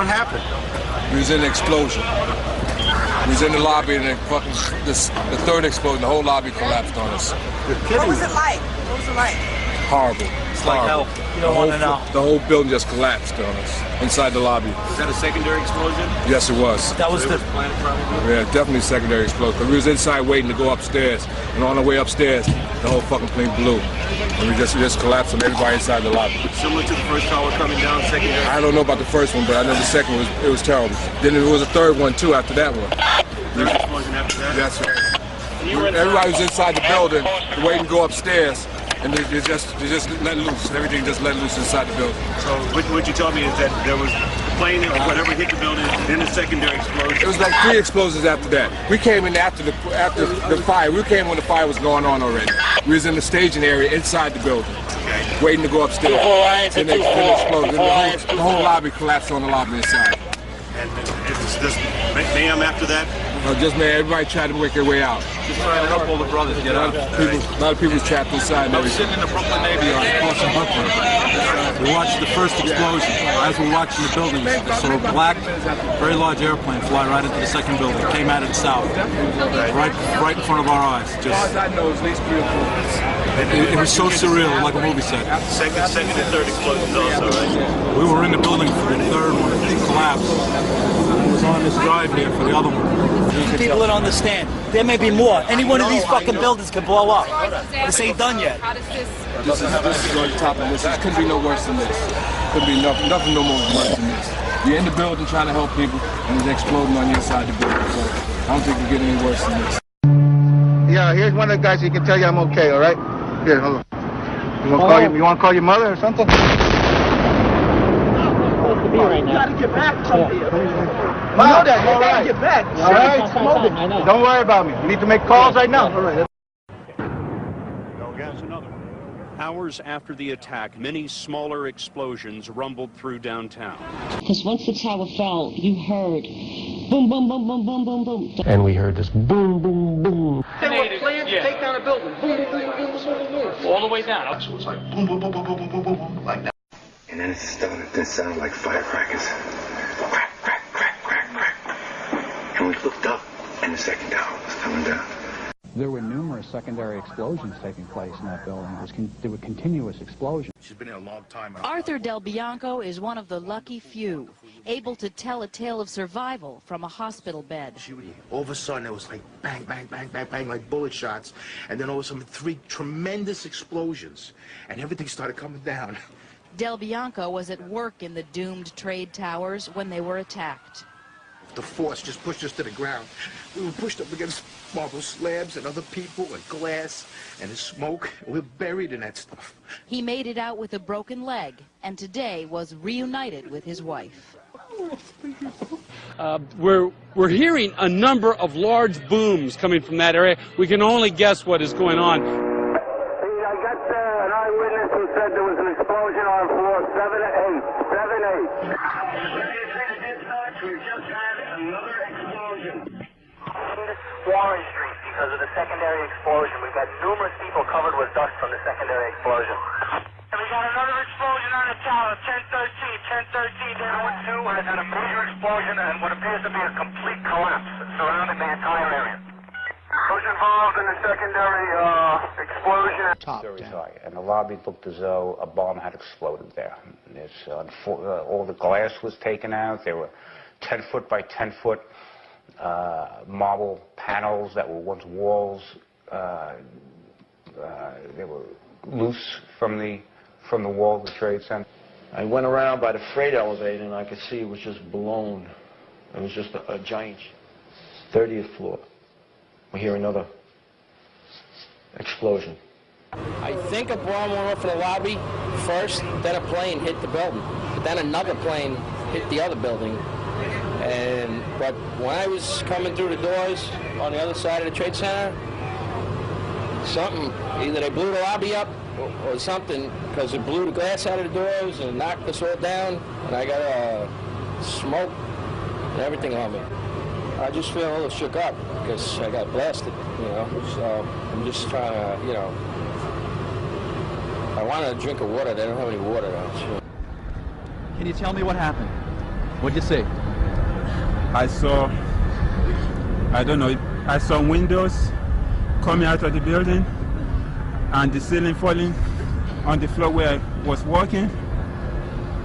What happened? We was in an explosion. We was in the lobby and the third explosion, the whole lobby collapsed on us. What was it like? What was it like? Horrible. It's like hell. You don't want to know. The whole building just collapsed on us inside the lobby. Was that a secondary explosion? Yes, it was. That was So the. it was planned probably? Yeah, definitely secondary explosion. But we was inside waiting to go upstairs, and on the way upstairs, the whole fucking thing blew. And we just collapsed on everybody inside the lobby. Similar to the first tower coming down, secondary? I don't know about the first one, but I know the second one it was terrible. Then there was a third one too after that one. Third explosion after that? That's right. Everybody was inside the building, waiting to go upstairs, and they just let loose. Everything just let loose inside the building. So what you told me is that there was a plane or whatever hit the building, then a secondary explosion. It was like 3 explosions after that. We came in after the fire. We came when the fire was going on already. We was in the staging area inside the building, waiting to go upstairs. Then they exploded. The whole lobby collapsed on the lobby inside. And it's just mayhem after that? Just man, everybody tried to make their way out. Just trying to help all the brothers get out. A lot of people trapped inside. I was sitting in the Brooklyn Navy Yard across from Brooklyn. We watched the first explosion. As we were watching the buildings, we saw a black, very large airplane fly right into the second building. It came out of the south, right in front of our eyes. Just, it was so surreal, like a movie set. Second and third explosions also, right? We were in the building for the third one. It collapsed. It was on this drive here for the other one. People don't understand. There may be more. Any one of these fucking buildings could blow up. This ain't done yet. This is on top of this. This couldn't be no worse than this. Couldn't be nothing no more worse than this. You're in the building trying to help people, and it's exploding on the inside the building. So I don't think it get any worse than this. Yeah, here's one of the guys who can tell you I'm okay, all right? Here, hold on. You want to call your mother or something? You gotta get back from here. I know that. You gotta get back. All right. Don't worry about me. You need to make calls right now. All right. Hours after the attack, many smaller explosions rumbled through downtown. Because once the tower fell, you heard boom, boom, boom, boom, boom, boom, boom. And we heard this boom, boom, boom. They were planned to take down a building. Boom, boom, boom, boom, boom, boom. All the way down. So it was like boom, boom, boom, boom, boom, boom, boom, boom, like that. And then it started to sound like firecrackers. Crack, crack, crack, crack, crack. And we looked up, and the second tower was coming down. There were numerous secondary explosions taking place in that building. There were continuous explosions. She's been there a long time. Arthur Del Bianco is one of the lucky few, able to tell a tale of survival from a hospital bed. All of a sudden, it was like bang, bang, bang, bang, bang, like bullet shots. And then all of a sudden, 3 tremendous explosions. And everything started coming down. Del Bianco was at work in the doomed trade towers when they were attacked. The force just pushed us to the ground. We were pushed up against marble slabs and other people and glass and the smoke. We're buried in that stuff. He made it out with a broken leg and today was reunited with his wife. We're hearing a number of large booms coming from that area. We can only guess what is going on. I got an eyewitness who said there was an explosion on floor 7-8. 7-8. We just had another explosion. Warren Street because of the secondary explosion. We've got numerous people covered with dust from the secondary explosion. And we got another explosion on the tower, 1013, down 2, and had a major explosion and what appears to be a complete collapse surrounding the entire area. Who's involved in the secondary explosion? Very high, and the lobby looked as though a bomb had exploded there. All the glass was taken out. There were 10-foot by 10-foot marble panels that were once walls. They were loose from the wall of the Trade Center. I went around by the freight elevator and I could see it was just blown. It was just a giant 30th floor. We hear another explosion. I think a bomb went off in the lobby first, then a plane hit the building. But then another plane hit the other building. But when I was coming through the doors on the other side of the Trade Center, either they blew the lobby up or something, because it blew the glass out of the doors and knocked us all down, and I got smoke and everything on me. I just feel a little shook up because I got blasted, so I'm just trying to, I wanted a drink of water. They don't have any water. Can you tell me what happened? What'd you see? I saw windows coming out of the building and the ceiling falling on the floor where I was walking.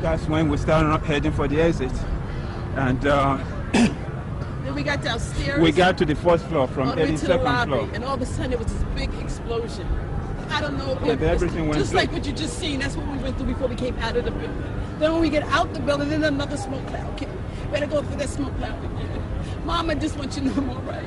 That's when we started up heading for the exit. And then we got downstairs. We got to the fourth floor from 82nd floor. And all of a sudden there was this big explosion. I don't know if everything went just like what you just seen. That's what we went through before we came out of the building. Then when we get out the building, then another smoke cloud came. Better go for that smoke cloud again. Mom, I just want you to know I'm all right.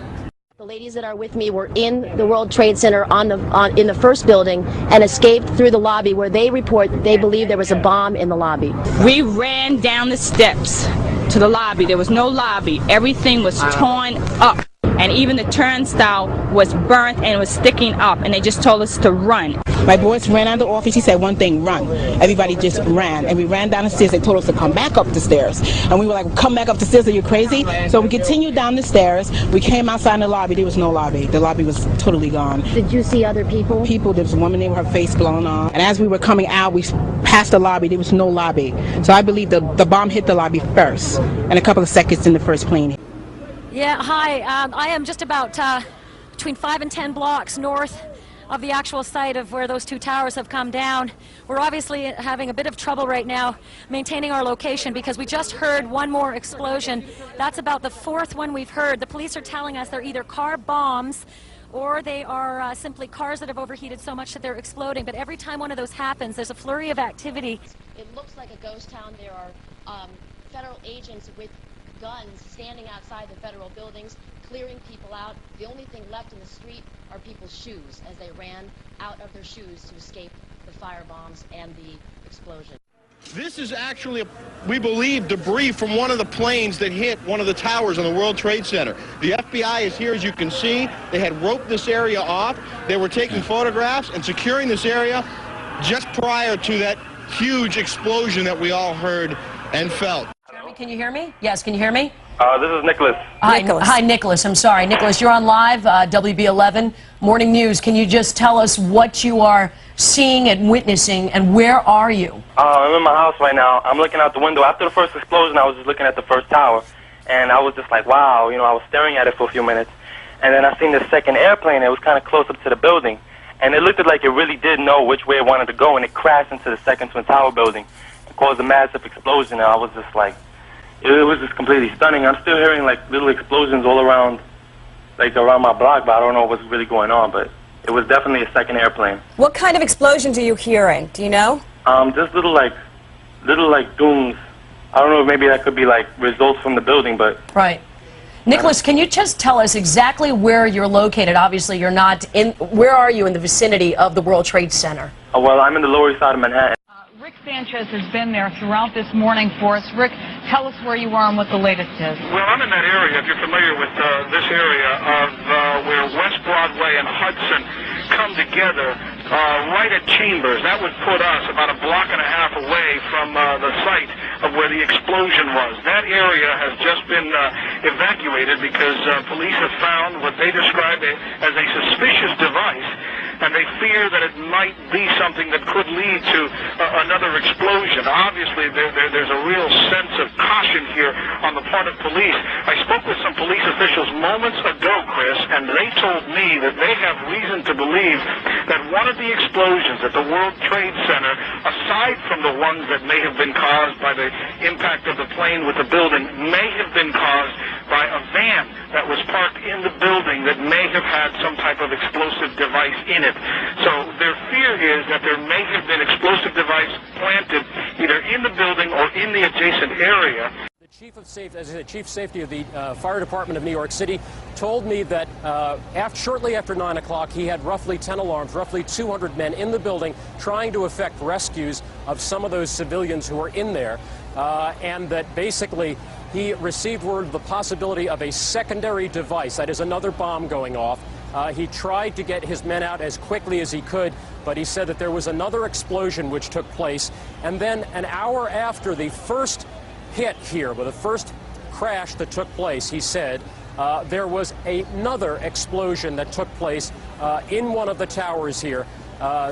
The ladies that are with me were in the World Trade Center in the first building and escaped through the lobby where they report that they believe there was a bomb in the lobby. We ran down the steps to the lobby. There was no lobby. Everything was torn up. And even the turnstile was burnt and was sticking up, and they just told us to run. My boys ran out of the office. He said one thing, run. Everybody just ran. And we ran down the stairs. They told us to come back up the stairs. And we were like, come back up the stairs, are you crazy? So we continued down the stairs. We came outside in the lobby. There was no lobby. The lobby was totally gone. Did you see other people? People. There was a woman there with her face blown off. And as we were coming out, we passed the lobby. There was no lobby. So I believe the bomb hit the lobby first, and a couple of seconds in the first plane. Yeah, hi. I am just about between 5 and 10 blocks north of the actual site of where those two towers have come down. We're obviously having a bit of trouble right now maintaining our location because we just heard one more explosion. That's about the fourth one we've heard. The police are telling us they're either car bombs or they are simply cars that have overheated so much that they're exploding. But every time one of those happens, there's a flurry of activity. It looks like a ghost town. There are federal agents with guns standing outside the federal buildings, clearing people out. The only thing left in the street are people's shoes as they ran out of their shoes to escape the fire bombs and the explosion. This is actually, we believe, debris from one of the planes that hit one of the towers on the World Trade Center. The FBI is here, as you can see. They had roped this area off. They were taking photographs and securing this area just prior to that huge explosion that we all heard and felt. Can you hear me? Yes, can you hear me? This is Nicholas. Hi, Nicholas. I'm sorry. Nicholas, you're on live, WB11 Morning News. Can you just tell us what you are seeing and witnessing, and where are you? I'm in my house right now. I'm looking out the window. After the first explosion, I was just looking at the first tower, and I was just like, wow, you know, I was staring at it for a few minutes, and then I seen the second airplane. It was kind of close up to the building, and it looked like it really did know which way it wanted to go, and it crashed into the second Twin Tower building. It caused a massive explosion, and I was just like, it was just completely stunning. I'm still hearing like little explosions all around, like around my block, but I don't know what's really going on. But it was definitely a second airplane. What kind of explosions are you hearing? Do you know? Just little like dooms. I don't know if maybe that could be like results from the building, but right. Nicholas, can you just tell us exactly where you're located? Obviously, you're not in. Where are you in the vicinity of the World Trade Center? Well, I'm in the Lower East Side of Manhattan. Rick Sanchez has been there throughout this morning for us. Rick, tell us where you are and what the latest is. Well, I'm in that area, if you're familiar with this area, of where West Broadway and Hudson come together, right at Chambers. That would put us about a block and a half away from the site of where the explosion was. That area has just been evacuated because police have found what they describe as a suspicious device, and they fear that it might be something that could lead to another explosion. Obviously, there's a real sense of caution here on the part of police. I spoke with some police officials moments ago, Chris, and they told me that they have reason to believe that one of the explosions at the World Trade Center, aside from the ones that may have been caused by the impact of the plane with the building, may have been caused by a van that was parked in the building that may have had some type of explosive device in it. So their fear is that there may have been explosive device planted either in the building or in the adjacent area. The chief of safety of the fire department of New York City told me that shortly after 9 o'clock he had roughly 10 alarms, roughly 200 men in the building trying to effect rescues of some of those civilians who were in there, and that basically he received word of the possibility of a secondary device, that is another bomb going off. He tried to get his men out as quickly as he could, but he said that there was another explosion which took place, and then an hour after the first hit here, with the first crash that took place, he said, there was another explosion that took place in one of the towers here.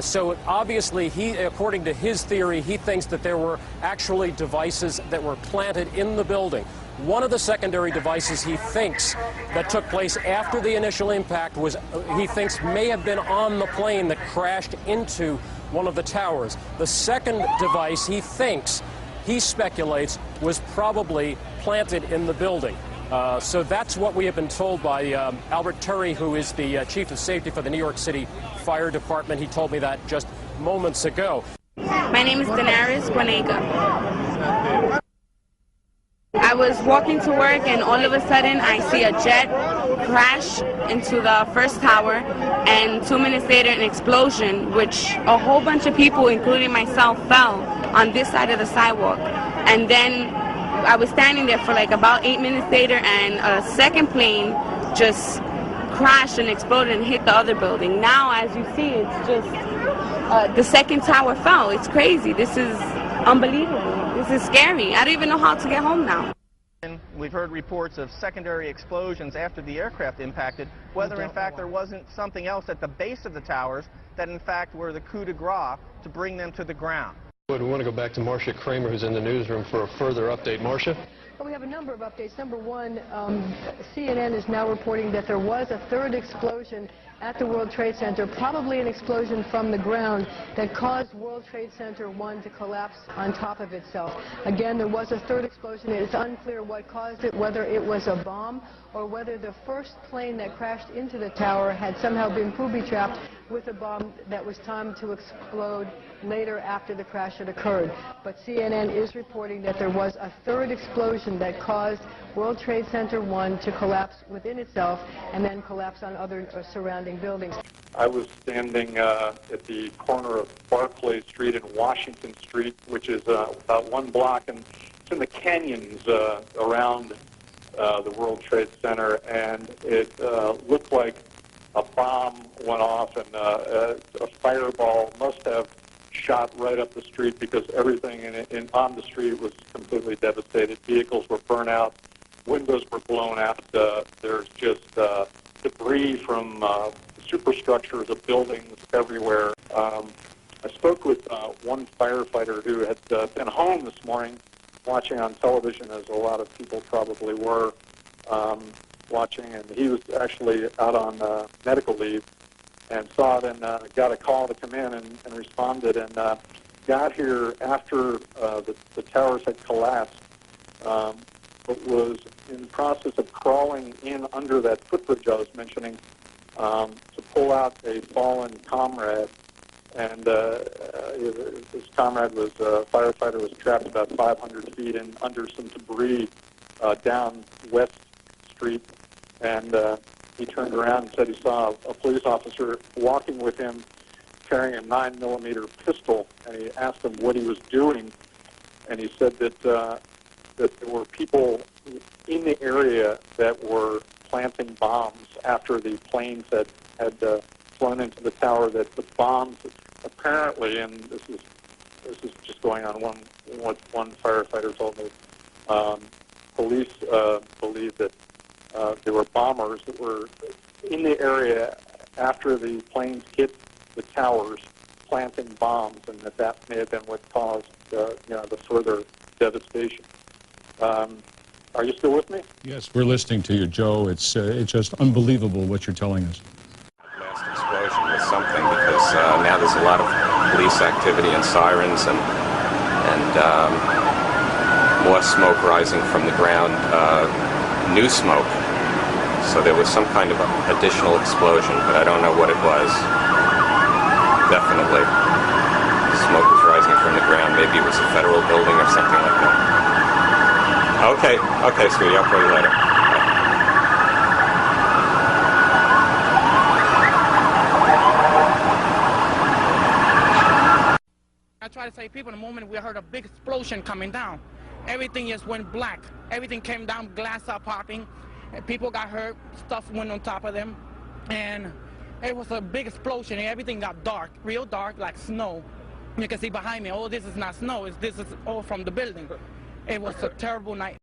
So obviously, according to his theory, he thinks that there were actually devices that were planted in the building. One of the secondary devices he thinks that took place after the initial impact was, he thinks, may have been on the plane that crashed into one of the towers. The second device he speculates, was probably planted in the building. So that's what we have been told by Albert Terry, who is the Chief of Safety for the New York City Fire Department. He told me that just moments ago. My name is Daenerys Guanega. I was walking to work and all of a sudden I see a jet crash into the first tower, and 2 minutes later an explosion, which a whole bunch of people, including myself, fell on this side of the sidewalk. And then I was standing there for like about 8 minutes later, and a second plane just crashed and exploded and hit the other building. Now, as you see, it's just the second tower fell. It's crazy. This is unbelievable. This is scary. I don't even know how to get home now. We've heard reports of secondary explosions after the aircraft impacted, whether in fact there wasn't something else at the base of the towers that in fact were the coup de grace to bring them to the ground. We want to go back to Marcia Kramer, who's in the newsroom, for a further update. Marcia? Well, we have a number of updates. Number one, CNN is now reporting that there was a third explosion at the World Trade Center, probably an explosion from the ground that caused World Trade Center 1 to collapse on top of itself. Again, there was a third explosion. It is unclear what caused it, whether it was a bomb or whether the first plane that crashed into the tower had somehow been booby-trapped with a bomb that was timed to explode later after the crash had occurred. But CNN is reporting that there was a third explosion that caused World Trade Center 1 to collapse within itself and then collapse on other surrounding buildings. I was standing at the corner of Barclay Street and Washington Street, which is about 1 block, and it's in the canyons around the World Trade Center, and it looked like a bomb went off, and a fireball must have shot right up the street because everything on the street was completely devastated. Vehicles were burnt out, windows were blown out. There's just debris from superstructures of buildings everywhere. I spoke with one firefighter who had been home this morning watching on television, as a lot of people probably were watching, and he was actually out on medical leave and saw it and got a call to come in and responded, and got here after the towers had collapsed, but was in the process of crawling in under that footbridge I was mentioning to pull out a fallen comrade. And his comrade was a firefighter, was trapped about 500 feet in under some debris down West Street, and he turned around and said he saw a police officer walking with him carrying a 9mm pistol, and he asked him what he was doing, and he said that that there were people in the area that were planting bombs after the planes had flown into the tower, that the bombs apparently, and this is just going on what one firefighter told me, police believe that there were bombers that were in the area after the planes hit the towers planting bombs, and that may have been what caused the further devastation. Are you still with me? Yes, we're listening to you, Joe. It's just unbelievable what you're telling us. Last explosion was something, because now there's a lot of police activity and sirens and more smoke rising from the ground, new smoke. So there was some kind of additional explosion, but I don't know what it was. Definitely. Smoke was rising from the ground. Maybe it was a federal building or something like that. Okay, sweetie, I'll call you later. I try to say people, the moment we heard a big explosion coming down, everything just went black. Everything came down, glass started popping, and people got hurt, stuff went on top of them, and it was a big explosion, and everything got dark, real dark, like snow. You can see behind me, oh, this is not snow, this is all from the building. It was a terrible night.